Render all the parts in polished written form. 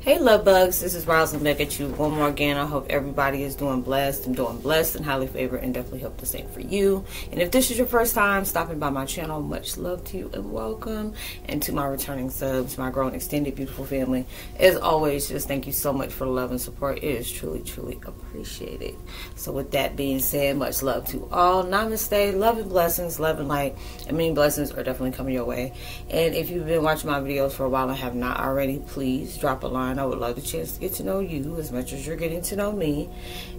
Hey love bugs, this is Roslynn back at you one more again. I hope everybody is doing blessed. I'm doing blessed and highly favored, and definitely hope the same for you. And if this is your first time stopping by my channel, much love to you and welcome. And to my returning subs, my growing extended beautiful family, as always, just thank you so much for the love and support. It is truly appreciated. So with that being said, much love to all. Namaste, love and blessings, love and light, and many blessings are definitely coming your way. And if you've been watching my videos for a while and have not already, please drop a line. I would love the chance to get to know you as much as you're getting to know me.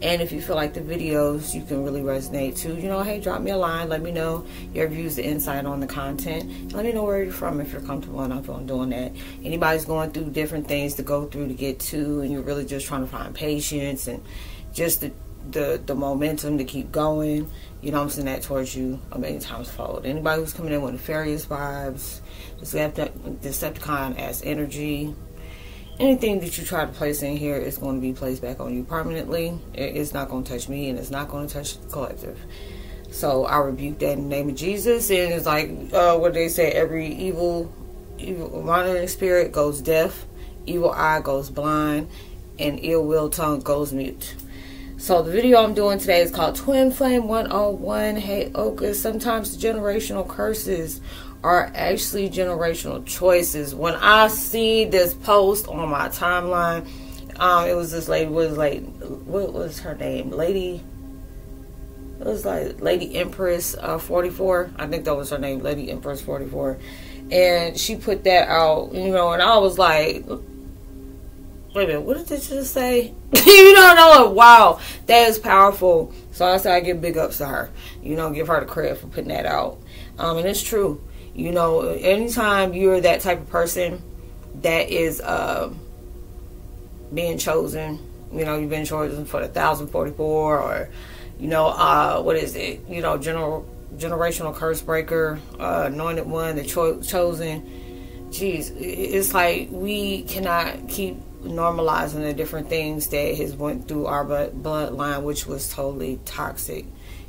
And if you feel like the videos you can really resonate to, you know, hey, drop me a line. Let me know your views, the insight on the content. Let me know where you're from if you're comfortable enough on doing that. Anybody's going through different things to go through to get to, and you're really just trying to find patience and just the momentum to keep going, you know, I'm sending that towards you a million times fold. Anybody who's coming in with nefarious vibes, Decepticon-ass energy, anything that you try to place in here is going to be placed back on you permanently. It's not going to touch me, and it's not going to touch the collective. So I rebuke that in the name of Jesus. And it's like what they say: every evil monitoring spirit goes deaf, evil eye goes blind, and ill will tongue goes mute. So the video I'm doing today is called Twin Flame 101 Heyokas. Sometimes the generational curses are actually generational choices. When I see this post on my timeline, it was this lady, what was her name? Lady Empress 44. I think that was her name, Lady Empress 44. And she put that out, you know, and I was like, wait a minute, what did it just say? You know, and I'm like, wow, that is powerful. So I said I give big ups to her. You know, give her the credit for putting that out. And it's true. You know, anytime you're that type of person that is being chosen, you know, you've been chosen for the 1044, or, you know, what is it? You know, generational curse breaker, anointed one, the chosen. Jeez, it's like we cannot keep normalizing the different things that has went through our bloodline, which was totally toxic.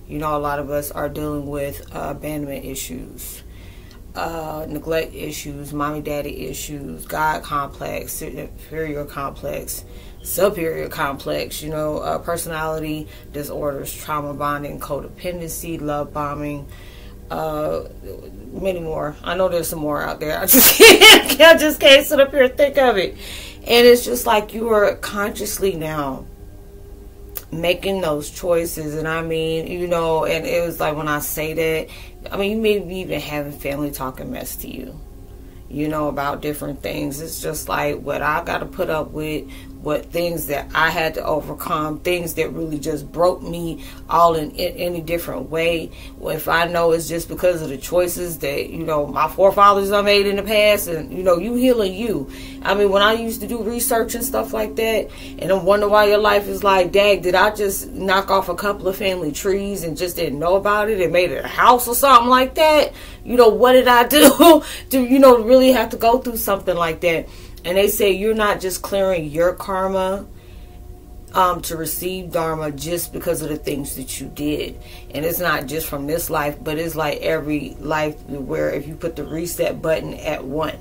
You know, a lot of us are dealing with abandonment issues, neglect issues, mommy daddy issues, God complex, inferior complex, superior complex, you know, personality disorders, trauma bonding, codependency, love bombing, many more. I know there's some more out there. I just can't sit up here and think of it. And it's just like you are consciously now making those choices. And I mean, you know, and it was like when I say that, I mean, you may be even having family talking mess to you, you know, about different things. It's just like what I got to put up with, what things that I had to overcome, things that really just broke me all in any different way. If I know it's just because of the choices that, you know, my forefathers have made in the past, and, you know, you healing you. I mean, when I used to do research and stuff like that, and I wonder why your life is like, dang, did I just knock off a couple of family trees and just didn't know about it and made it a house or something like that? You know, what did I do to, you know, really have to go through something like that? And they say you're not just clearing your karma to receive dharma just because of the things that you did. And it's not just from this life, but it's like every life where if you put the reset button at 1,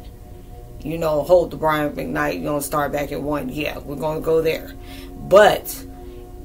you know, hold the Brian McKnight, you're going to start back at 1. Yeah, we're going to go there. But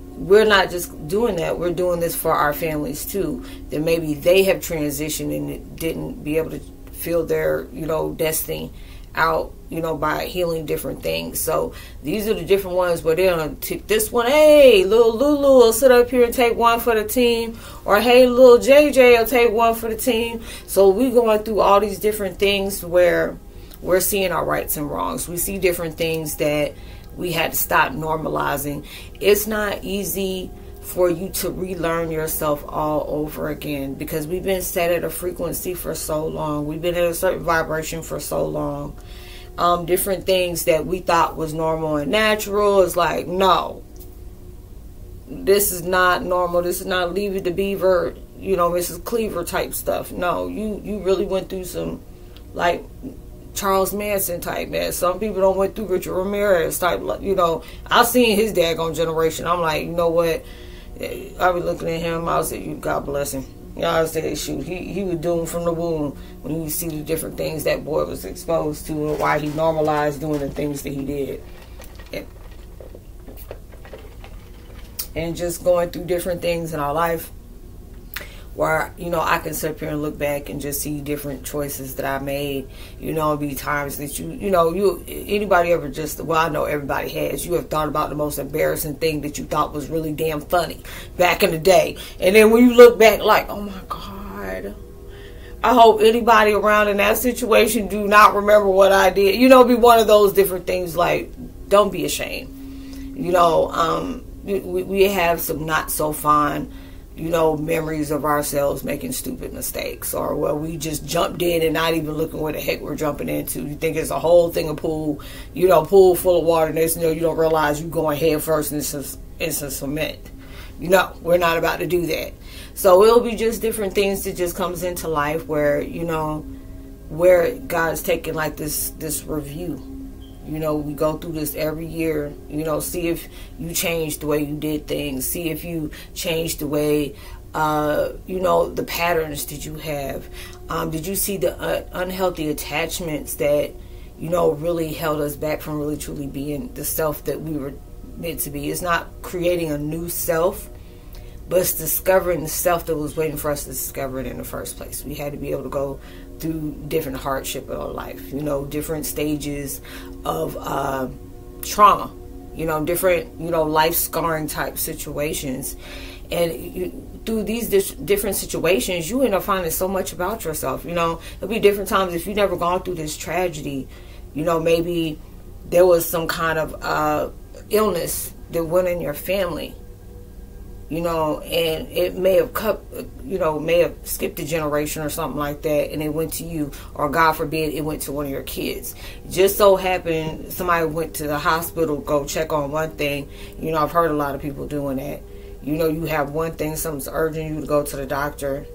we're not just doing that. We're doing this for our families too. That maybe they have transitioned and didn't be able to feel their, you know, destiny out, you know, by healing different things. So these are the different ones where they're gonna take this one. Hey, little Lulu will sit up here and take one for the team, or hey, little JJ will take one for the team. So we're going through all these different things where we're seeing our rights and wrongs. We see different things that we had to stop normalizing. It's not easy for you to relearn yourself all over again, because we've been set at a frequency for so long. We've been at a certain vibration for so long. Different things that we thought was normal and natural is like, no, this is not normal. This is not Leave It to Beaver, you know, Mrs. Cleaver type stuff. No, you really went through some, like, Charles Manson type mess. Some people don't went through Richard Ramirez type, you know. I've seen his daggone generation. I'm like, you know what? I was looking at him. I was like, God bless him. You know, I said, shoot, he was doomed from the womb when you see the different things that boy was exposed to and why he normalized doing the things that he did. and just going through different things in our life where, you know, I can sit up here and look back and just see different choices that I made. You know, it'll be times that anybody ever just, well, I know everybody has, you have thought about the most embarrassing thing that you thought was really damn funny back in the day. And then when you look back like, oh my God, I hope anybody around in that situation do not remember what I did. You know, it'll be one of those different things like, don't be ashamed. You know, we have some not so fun, you know, memories of ourselves making stupid mistakes, or where we just jumped in and not even looking where the heck we're jumping into. You think it's a whole thing of pool, you know, pool full of water, and you know, you don't realize you're going head first into cement. You know, we're not about to do that. So it'll be just different things that just comes into life where, you know, where God's taking like this review. You know, we go through this every year, you know, see if you changed the way you did things. See if you changed the way, you know, the patterns that you have. Did you see the unhealthy attachments that, you know, really held us back from really truly being the self that we were meant to be? It's not creating a new self, but it's discovering the self that was waiting for us to discover it in the first place. We had to be able to go through different hardship in our life, you know, different stages of trauma, you know, different, you know, life scarring type situations. And through these different situations, you end up finding so much about yourself. You know, there'll be different times if you've never gone through this tragedy, you know, maybe there was some kind of illness that went in your family, you know, and it may have may have skipped a generation or something like that, and it went to you, or God forbid it went to one of your kids. Just so happened somebody went to the hospital, go check on one thing. You know, I've heard a lot of people doing that. You know, you have one thing, something's urging you to go to the doctor,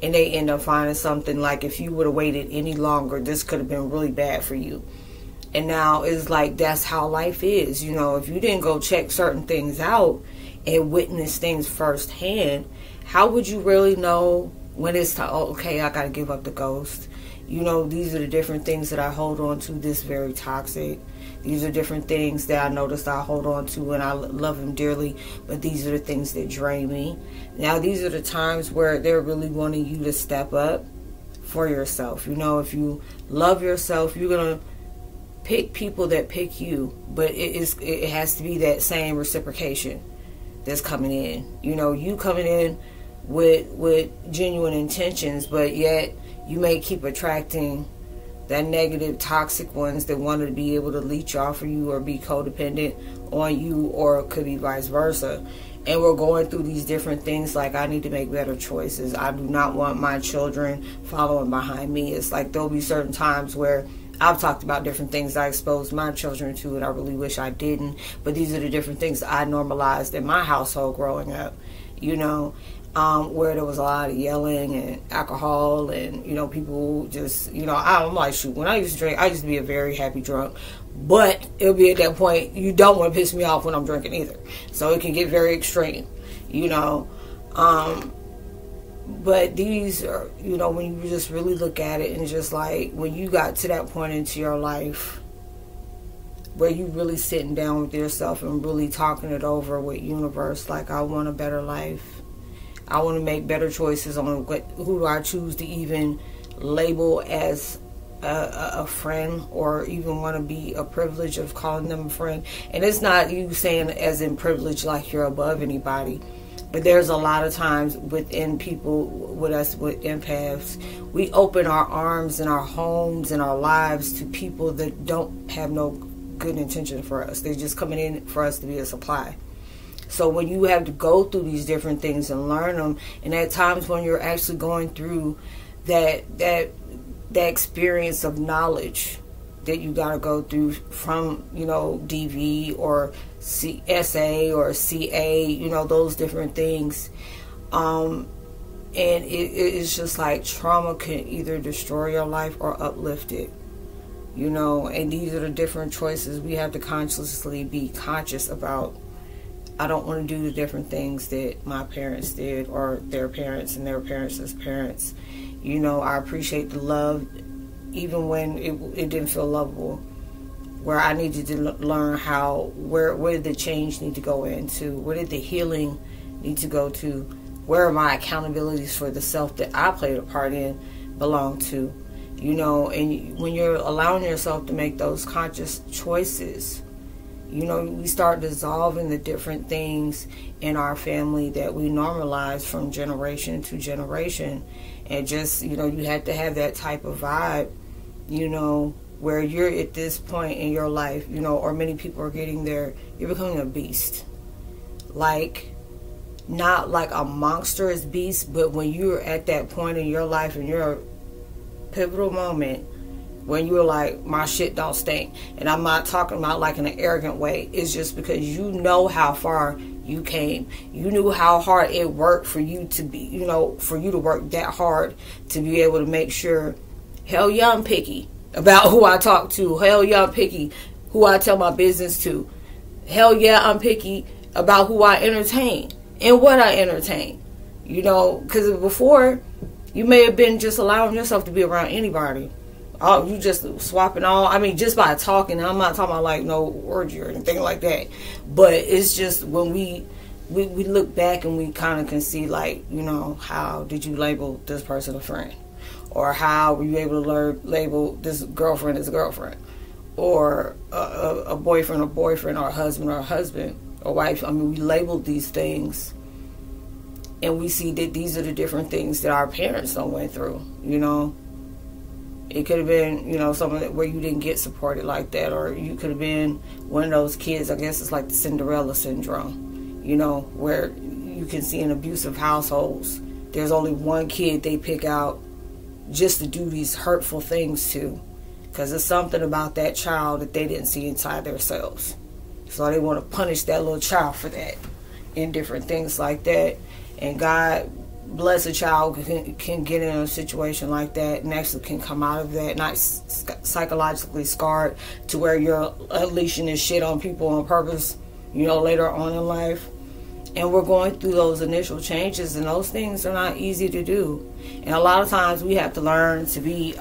and they end up finding something like, if you would have waited any longer, this could have been really bad for you. And now it's like, that's how life is. You know, if you didn't go check certain things out and witness things firsthand, how would you really know when it's time, oh, okay, I got to give up the ghost? You know, these are the different things that I hold on to this very toxic. These are different things that I noticed I hold on to, and I love them dearly, but these are the things that drain me. Now, these are the times where they're really wanting you to step up for yourself. You know, if you love yourself, you're going to pick people that pick you, but it has to be that same reciprocation that's coming in. You know, you coming in with genuine intentions, but yet you may keep attracting that negative, toxic ones that want to be able to leech off of you or be codependent on you, or it could be vice versa. And we're going through these different things like, I need to make better choices. I do not want my children following behind me. It's like there'll be certain times where I've talked about different things I exposed my children to, and I really wish I didn't. But these are the different things I normalized in my household growing up, you know, where there was a lot of yelling and alcohol, and, you know, people just, you know, I'm like, shoot, when I used to drink, I used to be a very happy drunk. But it'll be at that point, you don't want to piss me off when I'm drinking either. So it can get very extreme, you know. But these are, you know, when you just really look at it, and just like when you got to that point into your life where you really sitting down with yourself and really talking it over with universe, like, I want a better life. I want to make better choices on who do I choose to even label as a friend, or even want to be a privilege of calling them a friend. And it's not you saying as in privilege like you're above anybody. But there's a lot of times within people, with us, with empaths, we open our arms and our homes and our lives to people that don't have no good intention for us. They're just coming in for us to be a supply. So when you have to go through these different things and learn them, and at times when you're actually going through that experience of knowledge that you got to go through from, you know, DV or SA or CA, you know, those different things. And it's just like trauma can either destroy your life or uplift it, you know. And these are the different choices we have to consciously be conscious about. I don't want to do the different things that my parents did, or their parents and their parents' parents. You know, I appreciate the love even when it didn't feel lovable. where I needed to learn where did the change need to go into? Where did the healing need to go to? Where are my accountabilities for the self that I played a part in belong to? You know, and when you're allowing yourself to make those conscious choices, you know, we start dissolving the different things in our family that we normalize from generation to generation. And just, you know, you have to have that type of vibe, you know, where you're at this point in your life, you know, or many people are getting there, you're becoming a beast. Like, not like a monstrous beast, but when you're at that point in your life and you're a pivotal moment when you're like, my shit don't stink. And I'm not talking about like in an arrogant way. It's just because you know how far you came. You knew how hard it worked for you to be, you know, for you to work that hard to be able to make sure, hell yeah, I'm picky about who I talk to. Hell yeah, I'm picky who I tell my business to. Hell yeah, I'm picky about who I entertain and what I entertain. You know, because before, you may have been just allowing yourself to be around anybody. Oh, you just swapping all. I mean, just by talking. I'm not talking about like no orgy or anything like that. But it's just when we look back and we kind of can see, like, you know, how did you label this person a friend? Or how were you able to label this girlfriend as a girlfriend? Or a boyfriend or a husband or wife. I mean, we labeled these things. And we see that these are the different things that our parents don't went through, you know. It could have been, you know, something where you didn't get supported like that. Or you could have been one of those kids, I guess it's like the Cinderella syndrome, you know, where you can see in abusive households, there's only one kid they pick out just to do these hurtful things to. Because there's something about that child that they didn't see inside themselves. So they want to punish that little child for that and different things like that. And God bless a child can get in a situation like that and actually can come out of that, not psychologically scarred to where you're unleashing this shit on people on purpose, you know, later on in life. And we're going through those initial changes, and those things are not easy to do. And a lot of times we have to learn to be,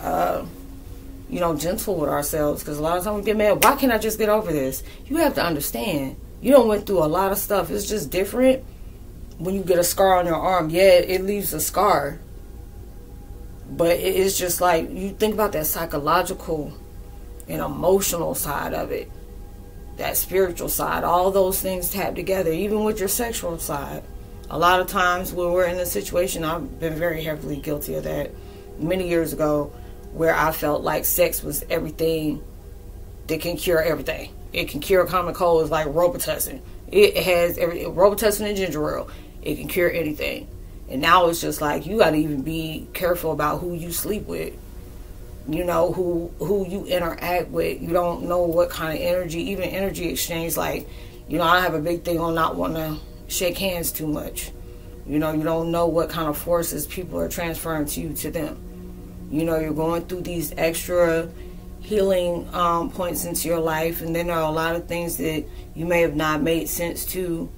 you know, gentle with ourselves, because a lot of times we get mad, why can't I just get over this? You have to understand, you don't went through a lot of stuff. It's just different. When you get a scar on your arm, yeah, it leaves a scar. But it's just like, you think about that psychological and emotional side of it. That spiritual side. All those things tap together, even with your sexual side. A lot of times when we're in a situation, I've been very heavily guilty of that many years ago, where I felt like sex was everything that can cure everything. It can cure common cold. It's like Robitussin. It has Robitussin and ginger ale. It can cure anything. And now it's just like, you got to even be careful about who you sleep with. You know, who you interact with. You don't know what kind of energy, even energy exchange. Like, you know, I have a big thing on not wanting to shake hands too much. You know, you don't know what kind of forces people are transferring to you, to them. You know, you're going through these extra healing points into your life. And then there are a lot of things that you may have not made sense to,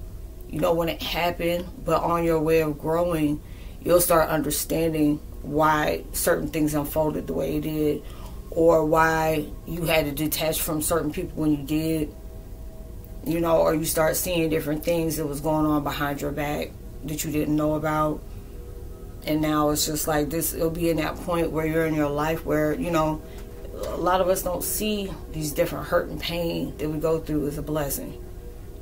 you know, when it happened, but on your way of growing, you'll start understanding why certain things unfolded the way it did, or why you had to detach from certain people when you did, you know, or you start seeing different things that was going on behind your back that you didn't know about. And now it's just like this, it'll be in that point where you're in your life where, you know, a lot of us don't see these different hurt and pain that we go through as a blessing.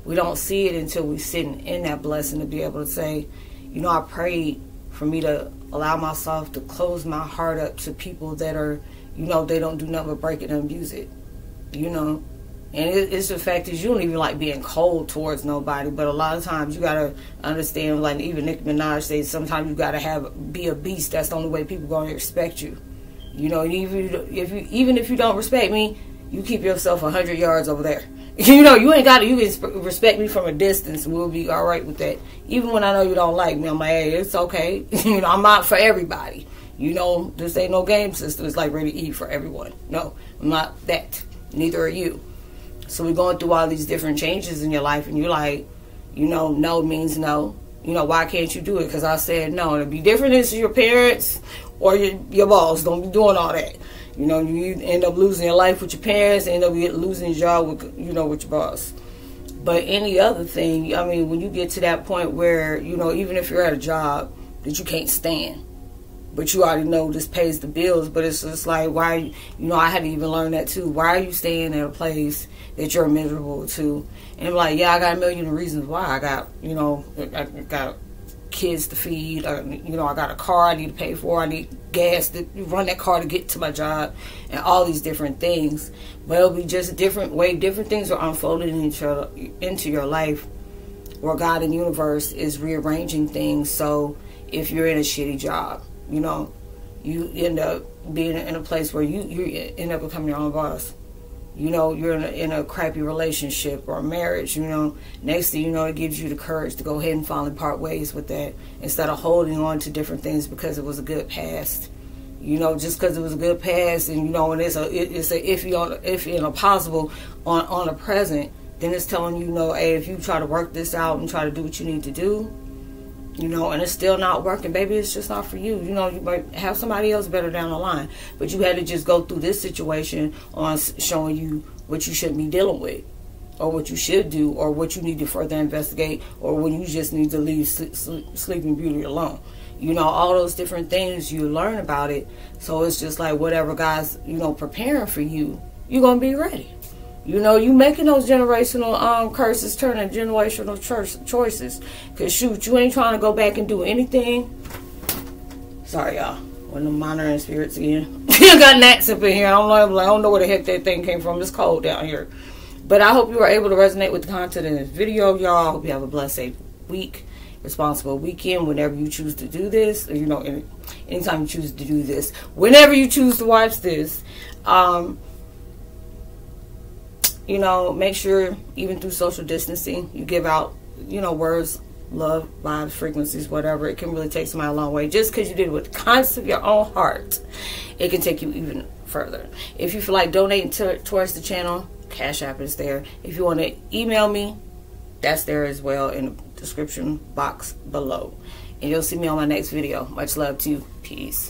We don't see it until we're sitting in that blessing to be able to say, you know, I prayed for me to allow myself to close my heart up to people that are, you know, they don't do nothing but break it and abuse it, you know. And it's the fact that you don't even like being cold towards nobody, but a lot of times you got to understand, like even Nicki Minaj says, sometimes you got to be a beast. That's the only way people going to respect you. You know, even if you don't respect me, you keep yourself 100 yards over there. You know, you ain't got to, you can respect me from a distance, and we'll be all right with that. Even when I know you don't like me, I'm like, hey, it's okay. You know, I'm not for everybody. You know, this ain't no game system. It's like ready to eat for everyone. No, I'm not that. Neither are you. So we're going through all these different changes in your life, and you're like, you know, no means no. You know, why can't you do it? Because I said no. It'd be different if it's your parents or your boss. Don't be doing all that. You know, you end up losing your life with your parents, end up losing your job with, you know, with your boss. But any other thing, I mean, when you get to that point where, you know, even if you're at a job that you can't stand, but you already know this pays the bills, but it's just like, why, you know, I had to even learn that too. Why are you staying in a place that you're miserable to? And I'm like, yeah, I got a million reasons why. I got, you know, I got kids to feed, you know, I got a car I need to pay for, I need gas to run that car to get to my job, and all these different things. But it'll be just a different way, different things are unfolding into your life, where God and the universe is rearranging things. So if you're in a shitty job, you know, you end up being in a place where you end up becoming your own boss. You know, you're in a crappy relationship or a marriage, you know. Next thing you know, it gives you the courage to go ahead and finally part ways with that, instead of holding on to different things because it was a good past. You know, just because it was a good past, and, you know, and it's a iffy and a possible on a present, then it's telling you, you know, hey, if you try to work this out and try to do what you need to do, you know, and it's still not working, baby, it's just not for you. You know, you might have somebody else better down the line, but you had to just go through this situation on showing you what you shouldn't be dealing with, or what you should do, or what you need to further investigate, or when you just need to leave Sleeping Beauty alone. You know, all those different things you learn about it. So it's just like whatever God's, you know, preparing for you, you're going to be ready. You know, you making those generational curses turn into generational choices. Because, shoot, you ain't trying to go back and do anything. Sorry, y'all. One of the monitoring spirits again. I got gnats up in here. I don't know where the heck that thing came from. It's cold down here. But I hope you were able to resonate with the content in this video, y'all. I hope you have a blessed, safe week. Responsible weekend whenever you choose to do this. Or, you know, anytime you choose to do this. Whenever you choose to watch this. You know, make sure, even through social distancing, you give out, you know, words, love, vibes, frequencies, whatever. It can really take somebody a long way. Just because you did it with the kindness of your own heart, it can take you even further. If you feel like donating towards the channel, Cash App is there. If you want to email me, that's there as well in the description box below. And you'll see me on my next video. Much love to you. Peace.